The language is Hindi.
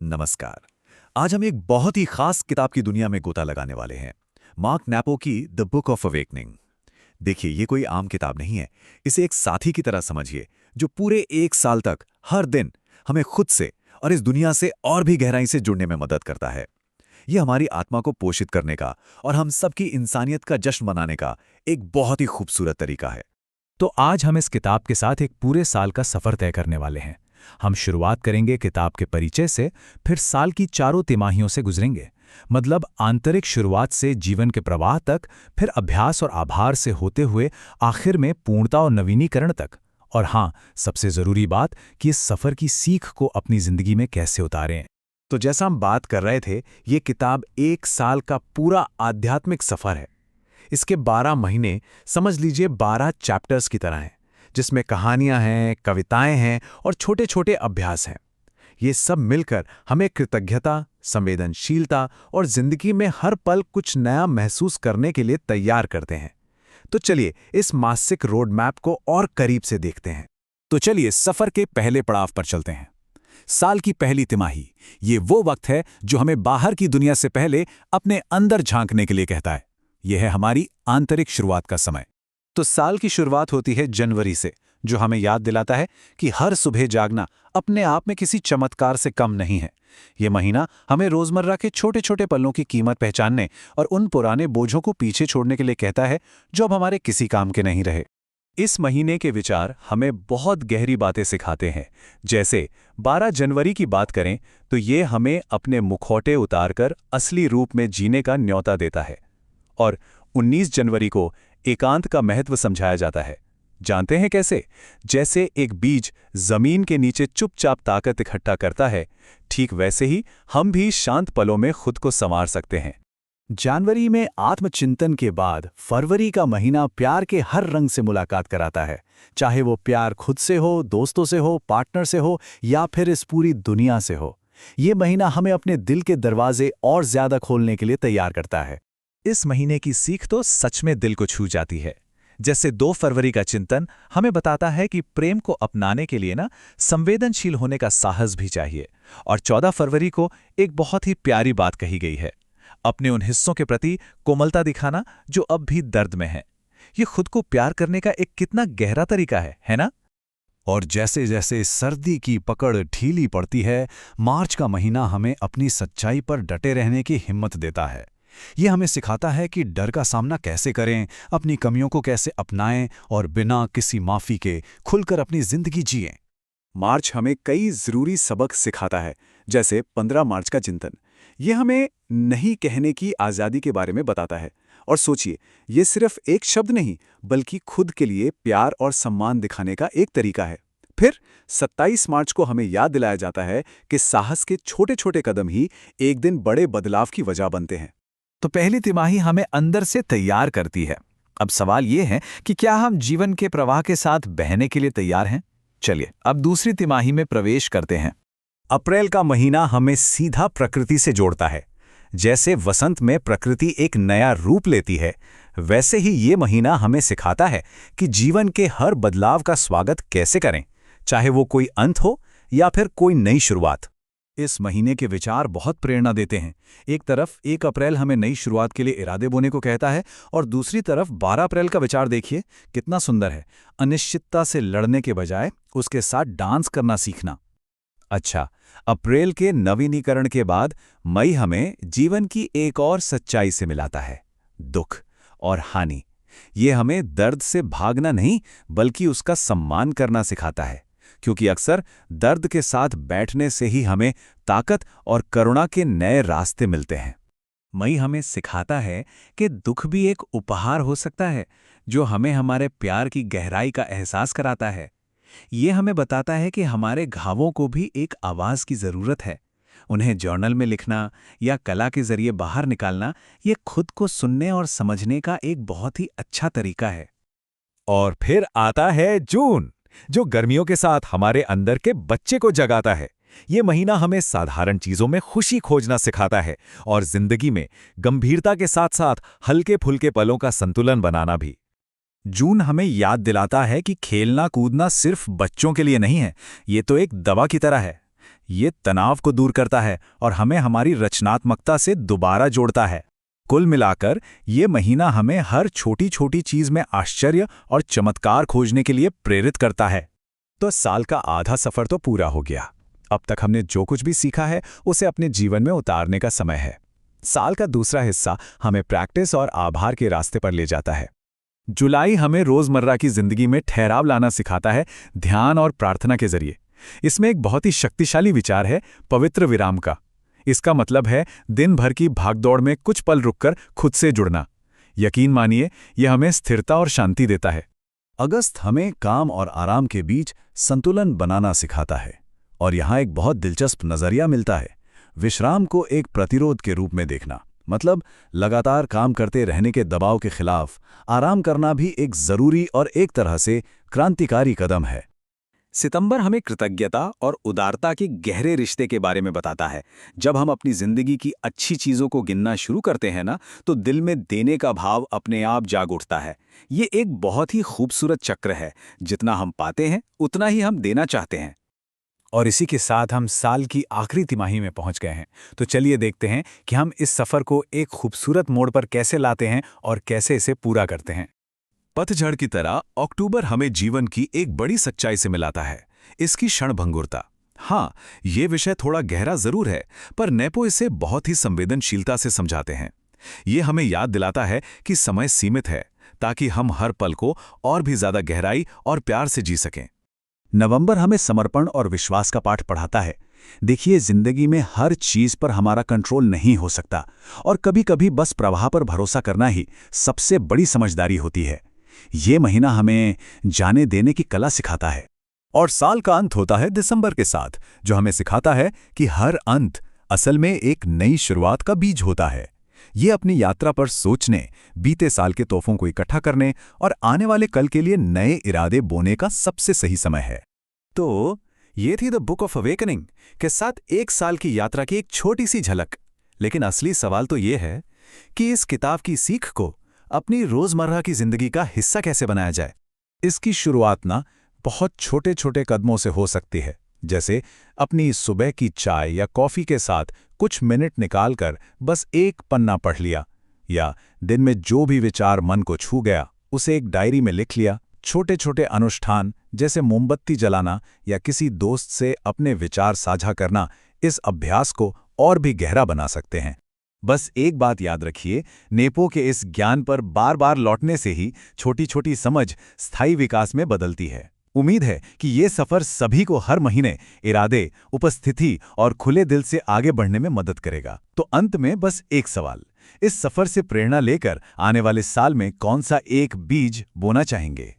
नमस्कार। आज हम एक बहुत ही खास किताब की दुनिया में गोता लगाने वाले हैं, मार्क नेपो की द बुक ऑफ अवेकनिंग। देखिए, ये कोई आम किताब नहीं है। इसे एक साथी की तरह समझिए, जो पूरे 1 साल तक हर दिन हमें खुद से और इस दुनिया से और भी गहराई से जुड़ने में मदद करता है। ये हमारी आत्मा को पोषित करने का और हम सबकी इंसानियत का जश्न मनाने का एक बहुत ही खूबसूरत तरीका है। तो आज हम इस किताब के साथ एक पूरे साल का सफ़र तय करने वाले हैं। हम शुरुआत करेंगे किताब के परिचय से, फिर साल की चारों तिमाहियों से गुजरेंगे। मतलब आंतरिक शुरुआत से जीवन के प्रवाह तक, फिर अभ्यास और आभार से होते हुए आखिर में पूर्णता और नवीनीकरण तक। और हाँ, सबसे ज़रूरी बात कि इस सफ़र की सीख को अपनी ज़िंदगी में कैसे उतारें। तो जैसा हम बात कर रहे थे, ये किताब 1 साल का पूरा आध्यात्मिक सफ़र है। इसके 12 महीने समझ लीजिए 12 चैप्टर्स की तरह हैं, जिसमें कहानियां हैं, कविताएं हैं और छोटे छोटे अभ्यास हैं। ये सब मिलकर हमें कृतज्ञता, संवेदनशीलता और जिंदगी में हर पल कुछ नया महसूस करने के लिए तैयार करते हैं। तो चलिए इस मासिक रोड मैप को और करीब से देखते हैं। तो चलिए सफ़र के पहले पड़ाव पर चलते हैं। साल की पहली तिमाही, ये वो वक्त है जो हमें बाहर की दुनिया से पहले अपने अंदर झांकने के लिए कहता है। यह है हमारी आंतरिक शुरुआत का समय। तो साल की शुरुआत होती है जनवरी से, जो हमें याद दिलाता है कि हर सुबह जागना अपने आप में किसी चमत्कार से कम नहीं है। ये महीना हमें रोजमर्रा के छोटे छोटे पलों की कीमत पहचानने और उन पुराने बोझों को पीछे छोड़ने के लिए कहता है जो अब हमारे किसी काम के नहीं रहे। इस महीने के विचार हमें बहुत गहरी बातें सिखाते हैं। जैसे 12 जनवरी की बात करें तो ये हमें अपने मुखौटे उतारकर असली रूप में जीने का न्योता देता है। और 19 जनवरी को एकांत का महत्व समझाया जाता है। जानते हैं कैसे? जैसे एक बीज जमीन के नीचे चुपचाप ताकत इकट्ठा करता है, ठीक वैसे ही हम भी शांत पलों में खुद को संवार सकते हैं। जनवरी में आत्मचिंतन के बाद फरवरी का महीना प्यार के हर रंग से मुलाकात कराता है। चाहे वो प्यार खुद से हो, दोस्तों से हो, पार्टनर से हो या फिर इस पूरी दुनिया से हो। ये महीना हमें अपने दिल के दरवाजे और ज्यादा खोलने के लिए तैयार करता है। इस महीने की सीख तो सच में दिल को छू जाती है। जैसे 2 फरवरी का चिंतन हमें बताता है कि प्रेम को अपनाने के लिए संवेदनशील होने का साहस भी चाहिए। और 14 फरवरी को एक बहुत ही प्यारी बात कही गई है, अपने उन हिस्सों के प्रति कोमलता दिखाना जो अब भी दर्द में हैं। ये खुद को प्यार करने का एक कितना गहरा तरीका है ना? और जैसे जैसे सर्दी की पकड़ ढीली पड़ती है, मार्च का महीना हमें अपनी सच्चाई पर डटे रहने की हिम्मत देता है। ये हमें सिखाता है कि डर का सामना कैसे करें, अपनी कमियों को कैसे अपनाएं और बिना किसी माफी के खुलकर अपनी जिंदगी जिएं। मार्च हमें कई जरूरी सबक सिखाता है, जैसे 15 मार्च का चिंतन। ये हमें नहीं कहने की आज़ादी के बारे में बताता है। और सोचिए, ये सिर्फ एक शब्द नहीं, बल्कि खुद के लिए प्यार और सम्मान दिखाने का एक तरीका है। फिर 27 मार्च को हमें याद दिलाया जाता है कि साहस के छोटे छोटे कदम ही एक दिन बड़े बदलाव की वजह बनते हैं। तो पहली तिमाही हमें अंदर से तैयार करती है। अब सवाल ये है कि क्या हम जीवन के प्रवाह के साथ बहने के लिए तैयार हैं? चलिए अब दूसरी तिमाही में प्रवेश करते हैं। अप्रैल का महीना हमें सीधा प्रकृति से जोड़ता है। जैसे वसंत में प्रकृति एक नया रूप लेती है, वैसे ही ये महीना हमें सिखाता है कि जीवन के हर बदलाव का स्वागत कैसे करें, चाहे वो कोई अंत हो या फिर कोई नई शुरुआत। इस महीने के विचार बहुत प्रेरणा देते हैं। एक तरफ 1 अप्रैल हमें नई शुरुआत के लिए इरादे बोने को कहता है, और दूसरी तरफ 12 अप्रैल का विचार देखिए, कितना सुंदर है। अनिश्चितता से लड़ने के बजाय उसके साथ डांस करना सीखना। अच्छा, अप्रैल के नवीनीकरण के बाद मई हमें जीवन की एक और सच्चाई से मिलाता है, दुख और हानि। ये हमें दर्द से भागना नहीं, बल्कि उसका सम्मान करना सिखाता है, क्योंकि अक्सर दर्द के साथ बैठने से ही हमें ताकत और करुणा के नए रास्ते मिलते हैं। मई हमें सिखाता है कि दुख भी एक उपहार हो सकता है, जो हमें हमारे प्यार की गहराई का एहसास कराता है। ये हमें बताता है कि हमारे घावों को भी एक आवाज़ की ज़रूरत है। उन्हें जर्नल में लिखना या कला के जरिए बाहर निकालना, ये खुद को सुनने और समझने का एक बहुत ही अच्छा तरीका है। और फिर आता है जून, जो गर्मियों के साथ हमारे अंदर के बच्चे को जगाता है। ये महीना हमें साधारण चीजों में खुशी खोजना सिखाता है और जिंदगी में गंभीरता के साथ साथ हल्के फुल्के पलों का संतुलन बनाना भी। जून हमें याद दिलाता है कि खेलना कूदना सिर्फ बच्चों के लिए नहीं है, ये तो एक दवा की तरह है। ये तनाव को दूर करता है और हमें हमारी रचनात्मकता से दोबारा जोड़ता है। कुल मिलाकर ये महीना हमें हर छोटी छोटी चीज में आश्चर्य और चमत्कार खोजने के लिए प्रेरित करता है। तो साल का आधा सफर तो पूरा हो गया। अब तक हमने जो कुछ भी सीखा है उसे अपने जीवन में उतारने का समय है। साल का दूसरा हिस्सा हमें प्रैक्टिस और आभार के रास्ते पर ले जाता है। जुलाई हमें रोजमर्रा की जिंदगी में ठहराव लाना सिखाता है, ध्यान और प्रार्थना के जरिए। इसमें एक बहुत ही शक्तिशाली विचार है, पवित्र विराम का। इसका मतलब है दिन भर की भागदौड़ में कुछ पल रुककर खुद से जुड़ना। यकीन मानिए, यह हमें स्थिरता और शांति देता है। अगस्त हमें काम और आराम के बीच संतुलन बनाना सिखाता है और यहाँ एक बहुत दिलचस्प नजरिया मिलता है, विश्राम को एक प्रतिरोध के रूप में देखना। मतलब लगातार काम करते रहने के दबाव के खिलाफ आराम करना भी एक जरूरी और एक तरह से क्रांतिकारी कदम है। सितंबर हमें कृतज्ञता और उदारता के गहरे रिश्ते के बारे में बताता है। जब हम अपनी जिंदगी की अच्छी चीजों को गिनना शुरू करते हैं ना, तो दिल में देने का भाव अपने आप जाग उठता है। ये एक बहुत ही खूबसूरत चक्र है। जितना हम पाते हैं उतना ही हम देना चाहते हैं। और इसी के साथ हम साल की आखिरी तिमाही में पहुंच गए हैं। तो चलिए देखते हैं कि हम इस सफर को एक खूबसूरत मोड़ पर कैसे लाते हैं और कैसे इसे पूरा करते हैं। पतझड़ की तरह अक्टूबर हमें जीवन की एक बड़ी सच्चाई से मिलाता है, इसकी क्षणभंगुरता। हाँ, ये विषय थोड़ा गहरा जरूर है, पर नेपो इसे बहुत ही संवेदनशीलता से समझाते हैं। ये हमें याद दिलाता है कि समय सीमित है, ताकि हम हर पल को और भी ज्यादा गहराई और प्यार से जी सकें। नवंबर हमें समर्पण और विश्वास का पाठ पढ़ाता है। देखिए, जिंदगी में हर चीज पर हमारा कंट्रोल नहीं हो सकता और कभी-कभी बस प्रवाह पर भरोसा करना ही सबसे बड़ी समझदारी होती है। ये महीना हमें जाने देने की कला सिखाता है। और साल का अंत होता है दिसंबर के साथ, जो हमें सिखाता है कि हर अंत असल में एक नई शुरुआत का बीज होता है। ये अपनी यात्रा पर सोचने, बीते साल के तोहफों को इकट्ठा करने और आने वाले कल के लिए नए इरादे बोने का सबसे सही समय है। तो ये थी द बुक ऑफ अवेकनिंग के साथ एक साल की यात्रा की एक छोटी सी झलक। लेकिन असली सवाल तो ये है कि इस किताब की सीख को अपनी रोजमर्रा की जिंदगी का हिस्सा कैसे बनाया जाए। इसकी शुरुआत ना बहुत छोटे छोटे कदमों से हो सकती है, जैसे अपनी सुबह की चाय या कॉफी के साथ कुछ मिनट निकालकर बस एक पन्ना पढ़ लिया, या दिन में जो भी विचार मन को छू गया उसे एक डायरी में लिख लिया। छोटे छोटे अनुष्ठान जैसे मोमबत्ती जलाना या किसी दोस्त से अपने विचार साझा करना इस अभ्यास को और भी गहरा बना सकते हैं। बस एक बात याद रखिए, नेपो के इस ज्ञान पर बार बार लौटने से ही छोटी छोटी समझ स्थायी विकास में बदलती है। उम्मीद है कि ये सफर सभी को हर महीने इरादे, उपस्थिति और खुले दिल से आगे बढ़ने में मदद करेगा। तो अंत में बस एक सवाल, इस सफर से प्रेरणा लेकर आने वाले साल में कौन सा एक बीज बोना चाहेंगे?